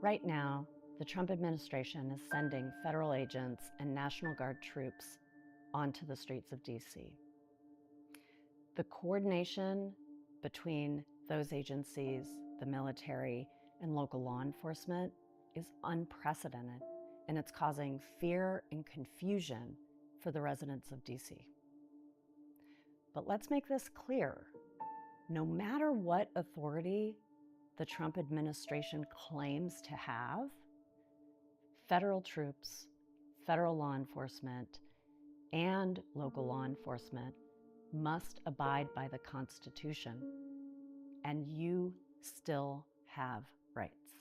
Right now, the Trump administration is sending federal agents and National Guard troops onto the streets of DC. The coordination between those agencies, the military, and local law enforcement is unprecedented, and it's causing fear and confusion for the residents of DC. But let's make this clear. No matter what authority the Trump administration claims to have, federal troops, federal law enforcement, and local law enforcement must abide by the Constitution, and you still have rights.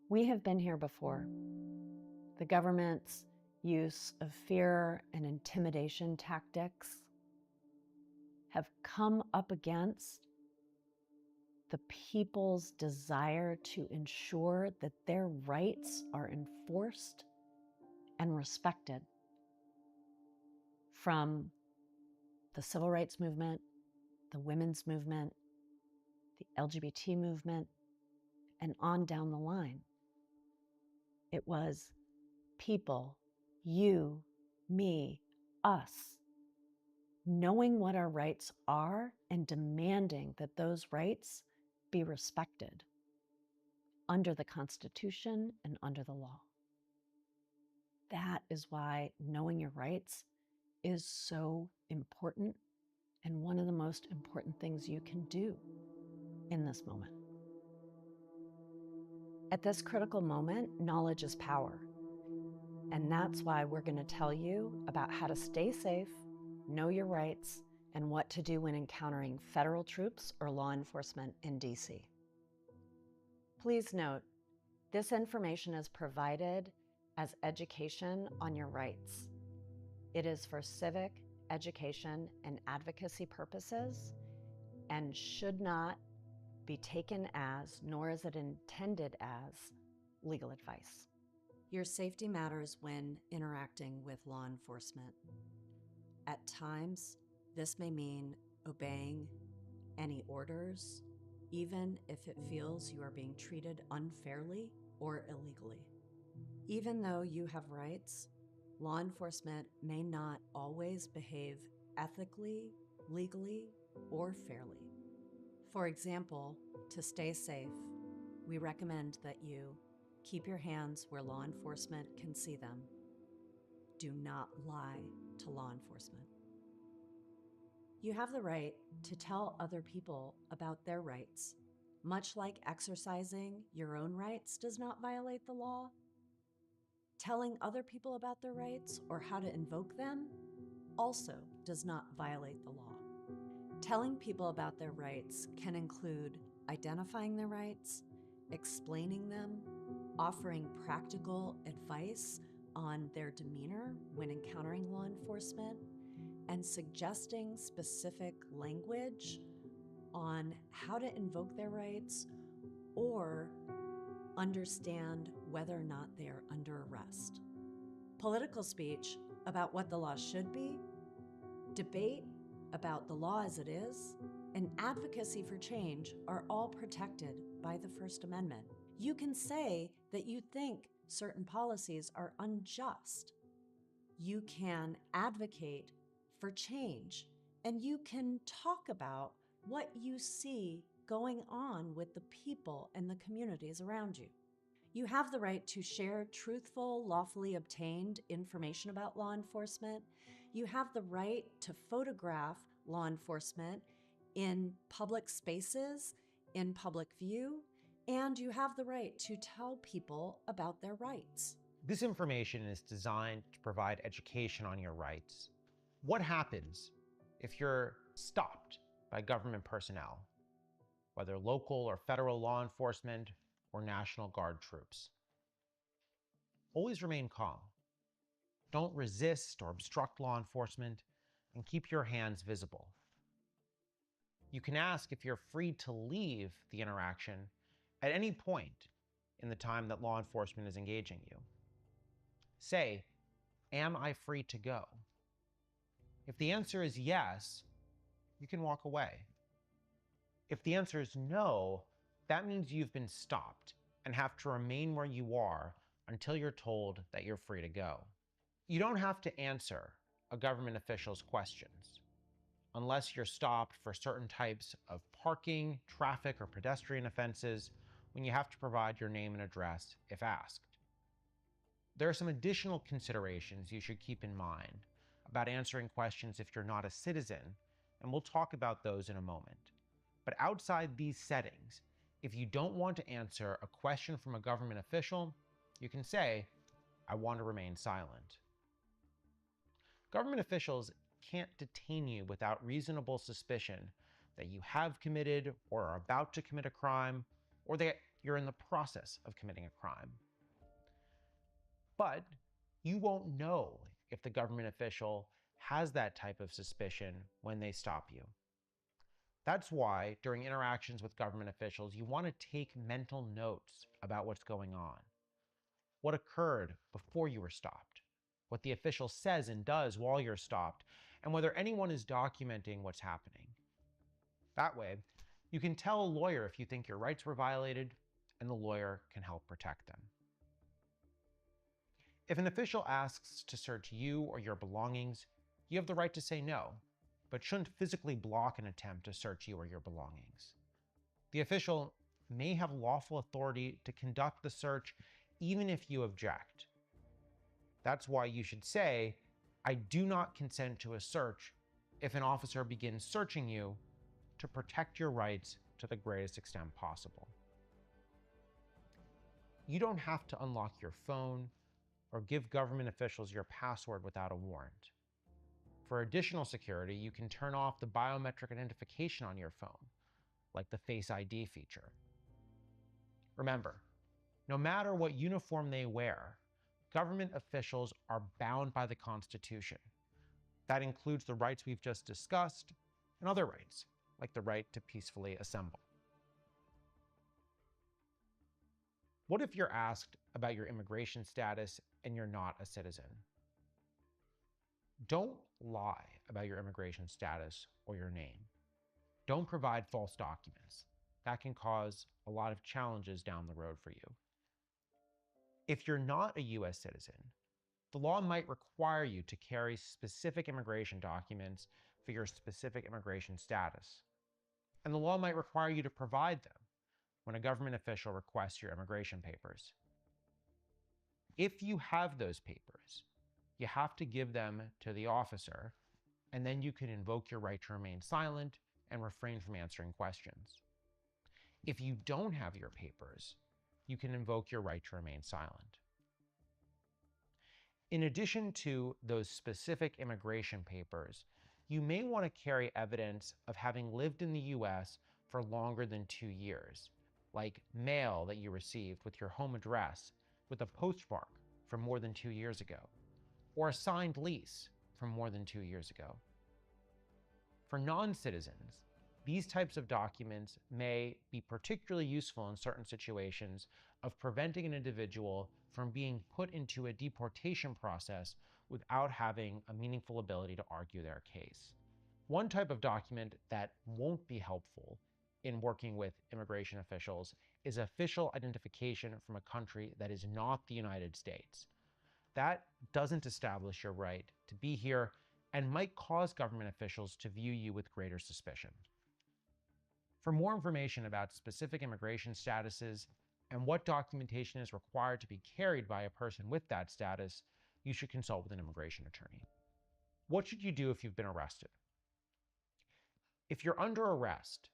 We have been here before. The government's use of fear and intimidation tactics have come up against the people's desire to ensure that their rights are enforced and respected. From the civil rights movement, the women's movement, the LGBT movement, and on down the line. It was people, you, me, us, knowing what our rights are and demanding that those rights be respected under the Constitution and under the law. That is why knowing your rights is so important and one of the most important things you can do in this moment. At this critical moment, knowledge is power. And that's why we're going to tell you about how to stay safe, know your rights, and what to do when encountering federal troops or law enforcement in DC. Please note, this information is provided as education on your rights. It is for civic, education, and advocacy purposes and should not be taken as, nor is it intended as, legal advice. Your safety matters when interacting with law enforcement. At times, this may mean obeying any orders, even if it feels you are being treated unfairly or illegally. Even though you have rights, law enforcement may not always behave ethically, legally, or fairly. For example, to stay safe, we recommend that you keep your hands where law enforcement can see them. Do not lie to law enforcement. You have the right to tell other people about their rights. Much like exercising your own rights does not violate the law, telling other people about their rights or how to invoke them also does not violate the law. Telling people about their rights can include identifying their rights, explaining them, offering practical advice on their demeanor when encountering law enforcement, and suggesting specific language on how to invoke their rights or understand whether or not they are under arrest. Political speech about what the law should be, debate about the law as it is, and advocacy for change are all protected by the First Amendment. You can say that you think certain policies are unjust. You can advocate for change, and you can talk about what you see going on with the people and the communities around you. You have the right to share truthful, lawfully obtained information about law enforcement. You have the right to photograph law enforcement in public spaces, in public view, and you have the right to tell people about their rights. This information is designed to provide education on your rights. What happens if you're stopped by government personnel, whether local or federal law enforcement or National Guard troops? Always remain calm. Don't resist or obstruct law enforcement, and keep your hands visible. You can ask if you're free to leave the interaction at any point in the time that law enforcement is engaging you. Say, "Am I free to go?" If the answer is yes, you can walk away. If the answer is no, that means you've been stopped and have to remain where you are until you're told that you're free to go. You don't have to answer a government official's questions unless you're stopped for certain types of parking, traffic, or pedestrian offenses when you have to provide your name and address if asked. There are some additional considerations you should keep in mind about answering questions if you're not a citizen, and we'll talk about those in a moment. But outside these settings, if you don't want to answer a question from a government official, you can say, "I want to remain silent." Government officials can't detain you without reasonable suspicion that you have committed or are about to commit a crime, or that you're in the process of committing a crime. But you won't know if the government official has that type of suspicion when they stop you. That's why during interactions with government officials, you want to take mental notes about what's going on, what occurred before you were stopped, what the official says and does while you're stopped, and whether anyone is documenting what's happening. That way, you can tell a lawyer if you think your rights were violated, and the lawyer can help protect them. If an official asks to search you or your belongings, you have the right to say no, but shouldn't physically block an attempt to search you or your belongings. The official may have lawful authority to conduct the search even if you object. That's why you should say, "I do not consent to a search," if an officer begins searching you to protect your rights to the greatest extent possible. You don't have to unlock your phone or give government officials your password without a warrant. For additional security, you can turn off the biometric identification on your phone, like the Face ID feature. Remember, no matter what uniform they wear, government officials are bound by the Constitution. That includes the rights we've just discussed and other rights, like the right to peacefully assemble. What if you're asked about your immigration status and you're not a citizen? Don't lie about your immigration status or your name. Don't provide false documents. That can cause a lot of challenges down the road for you. If you're not a US citizen, the law might require you to carry specific immigration documents for your specific immigration status. And the law might require you to provide them when a government official requests your immigration papers. If you have those papers, you have to give them to the officer, and then you can invoke your right to remain silent and refrain from answering questions. If you don't have your papers, you can invoke your right to remain silent. In addition to those specific immigration papers, you may want to carry evidence of having lived in the US for longer than 2 years, like mail that you received with your home address with a postmark from more than 2 years ago, or a signed lease from more than 2 years ago. For non-citizens, these types of documents may be particularly useful in certain situations of preventing an individual from being put into a deportation process without having a meaningful ability to argue their case. One type of document that won't be helpful in working with immigration officials is official identification from a country that is not the United States. That doesn't establish your right to be here and might cause government officials to view you with greater suspicion. For more information about specific immigration statuses and what documentation is required to be carried by a person with that status, you should consult with an immigration attorney. What should you do if you've been arrested? If you're under arrest,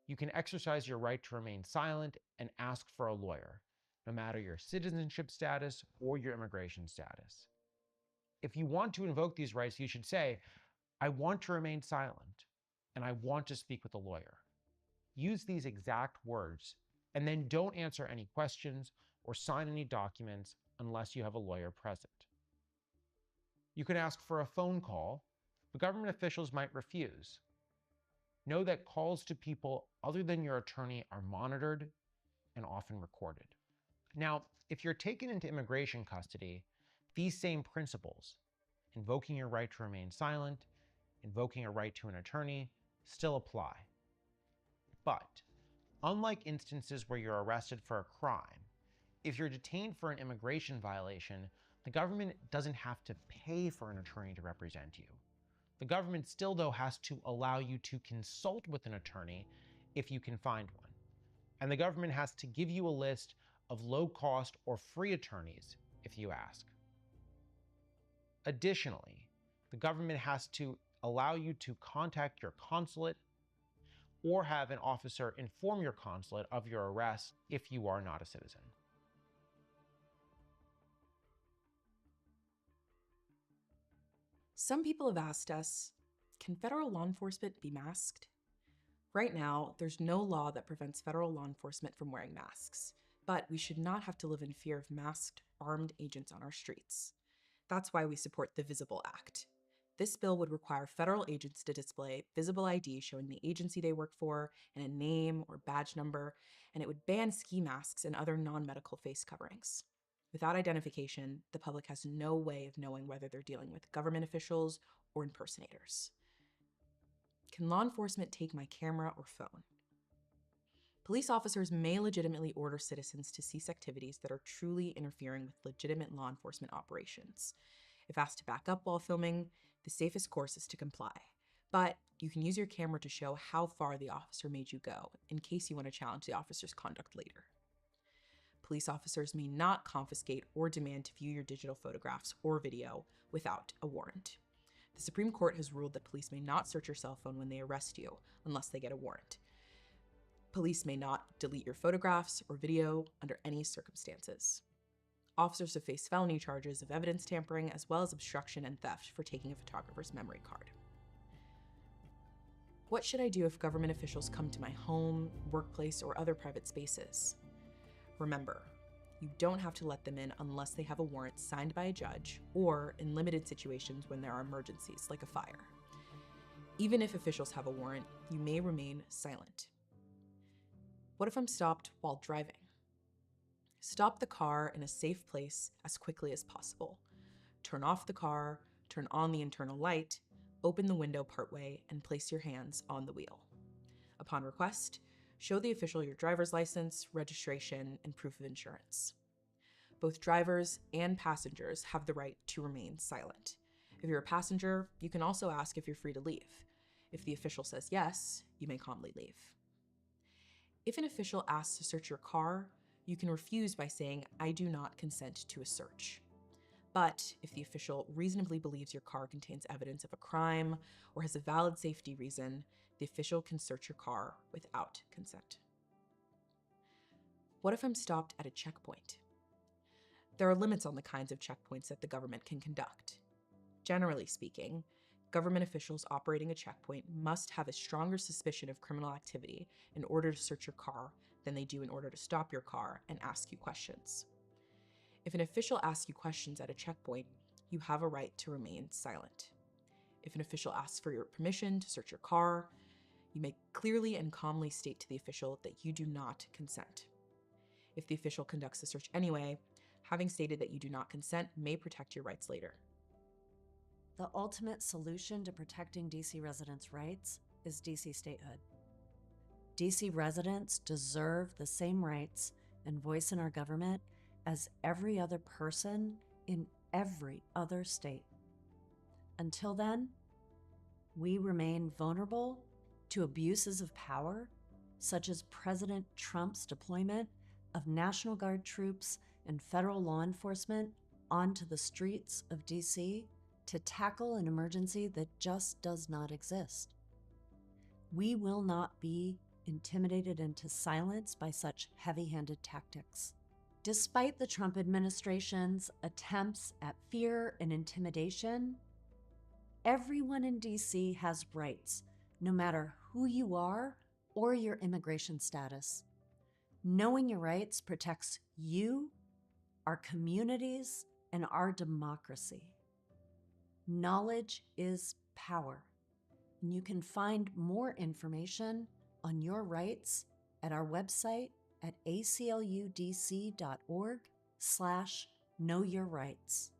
you can exercise your right to remain silent and ask for a lawyer, no matter your citizenship status or your immigration status. If you want to invoke these rights, you should say, "I want to remain silent, and I want to speak with a lawyer." Use these exact words, and then don't answer any questions or sign any documents unless you have a lawyer present. You can ask for a phone call, but government officials might refuse. Know that calls to people other than your attorney are monitored and often recorded. Now, if you're taken into immigration custody, these same principles, invoking your right to remain silent, invoking a right to an attorney, still apply. But unlike instances where you're arrested for a crime, If you're detained for an immigration violation, the government doesn't have to pay for an attorney to represent you. The government still, though, has to allow you to consult with an attorney if you can find one. And the government has to give you a list of low-cost or free attorneys if you ask. Additionally, the government has to allow you to contact your consulate or have an officer inform your consulate of your arrest if you are not a citizen. Some people have asked us, can federal law enforcement be masked? Right now, there's no law that prevents federal law enforcement from wearing masks, but we should not have to live in fear of masked, armed agents on our streets. That's why we support the Visible Act. This bill would require federal agents to display visible ID showing the agency they work for and a name or badge number, and it would ban ski masks and other non-medical face coverings. Without identification, the public has no way of knowing whether they're dealing with government officials or impersonators. Can law enforcement take my camera or phone? Police officers may legitimately order citizens to cease activities that are truly interfering with legitimate law enforcement operations. If asked to back up while filming, the safest course is to comply. But you can use your camera to show how far the officer made you go, in case you want to challenge the officer's conduct later. Police officers may not confiscate or demand to view your digital photographs or video without a warrant. The Supreme Court has ruled that police may not search your cell phone when they arrest you unless they get a warrant. Police may not delete your photographs or video under any circumstances. Officers have faced felony charges of evidence tampering as well as obstruction and theft for taking a photographer's memory card. What should I do if government officials come to my home, workplace, or other private spaces? Remember, you don't have to let them in unless they have a warrant signed by a judge or in limited situations when there are emergencies, like a fire. Even if officials have a warrant, you may remain silent. What if I'm stopped while driving? Stop the car in a safe place as quickly as possible. Turn off the car, turn on the internal light, open the window partway, and place your hands on the wheel. Upon request, show the official your driver's license, registration, and proof of insurance. Both drivers and passengers have the right to remain silent. If you're a passenger, you can also ask if you're free to leave. If the official says yes, you may calmly leave. If an official asks to search your car, you can refuse by saying, "I do not consent to a search." But if the official reasonably believes your car contains evidence of a crime or has a valid safety reason, the official can search your car without consent. What if I'm stopped at a checkpoint? There are limits on the kinds of checkpoints that the government can conduct. Generally speaking, government officials operating a checkpoint must have a stronger suspicion of criminal activity in order to search your car than they do in order to stop your car and ask you questions. If an official asks you questions at a checkpoint, you have a right to remain silent. If an official asks for your permission to search your car, you may clearly and calmly state to the official that you do not consent. If the official conducts the search anyway, having stated that you do not consent may protect your rights later. The ultimate solution to protecting DC residents' rights is DC statehood. DC residents deserve the same rights and voice in our government as every other person in every other state. Until then, we remain vulnerable to abuses of power, such as President Trump's deployment of National Guard troops and federal law enforcement onto the streets of DC to tackle an emergency that just does not exist. We will not be intimidated into silence by such heavy-handed tactics. Despite the Trump administration's attempts at fear and intimidation, everyone in DC has rights, no matter who you are or your immigration status. Knowing your rights protects you, our communities, and our democracy. Knowledge is power, and you can find more information on your rights at our website at acludc.org/knowyourrights.